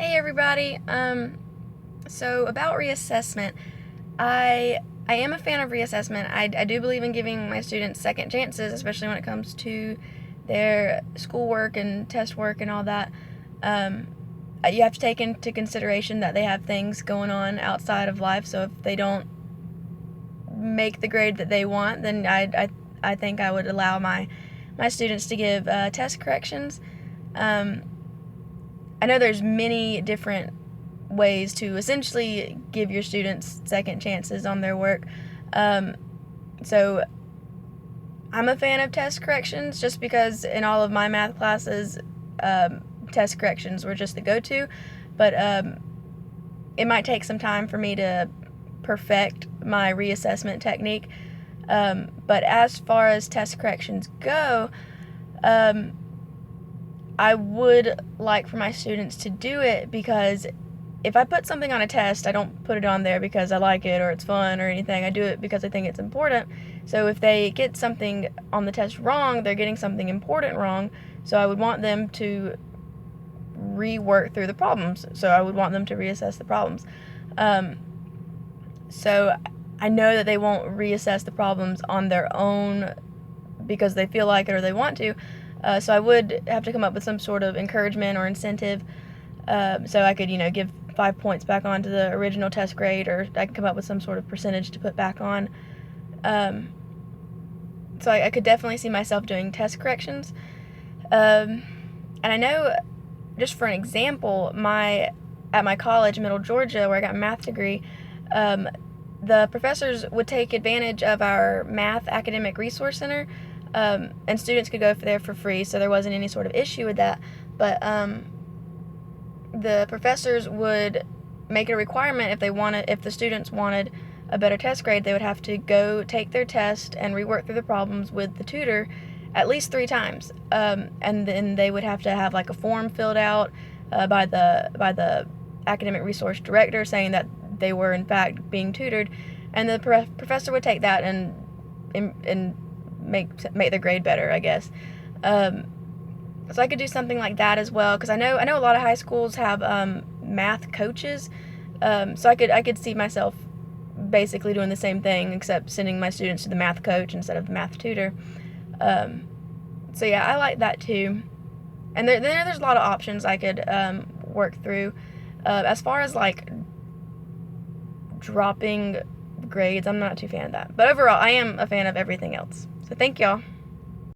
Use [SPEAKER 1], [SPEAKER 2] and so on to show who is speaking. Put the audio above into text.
[SPEAKER 1] Hey everybody. So about reassessment, I am a fan of reassessment. I do believe in giving my students second chances, especially when it comes to their schoolwork and test work and all that. Um, you have to take into consideration that they have things going on outside of life. So if they don't make the grade that they want, then I think I would allow my students to give test corrections. Um, I know there's many different ways to essentially give your students second chances on their work. Um, so I'm a fan of test corrections just because in all of my math classes, test corrections were just the go-to. But it might take some time for me to perfect my reassessment technique. But as far as test corrections go, um, I would like for my students to do it because if I put something on a test, I don't put it on there because I like it or it's fun or anything. I do it because I think it's important. So if they get something on the test wrong, they're getting something important wrong. So I would want them to rework through the problems. So I would want them to reassess the problems. Um, so I know that they won't reassess the problems on their own because they feel like it or they want to. So I would have to come up with some sort of encouragement or incentive, so I could, give 5 points back onto the original test grade, or I could come up with some sort of percentage to put back on. Um, so I could definitely see myself doing test corrections. And I know, just for an example, at my college, Middle Georgia, where I got a math degree, the professors would take advantage of our math academic resource center, and students could go there for free, so there wasn't any sort of issue with that. But the professors would make it a requirement if the students wanted a better test grade, they would have to go take their test and rework through the problems with the tutor at least 3 times, and then they would have to have like a form filled out by the academic resource director saying that they were in fact being tutored, and the professor would take that and make their grade better, I guess. So I could do something like that as well, because I know a lot of high schools have math coaches. So I could see myself basically doing the same thing, except sending my students to the math coach instead of the math tutor. So yeah, I like that too. And there's a lot of options I could work through. As far as like dropping grades, I'm not too fan of that. But overall, I am a fan of everything else. So thank y'all.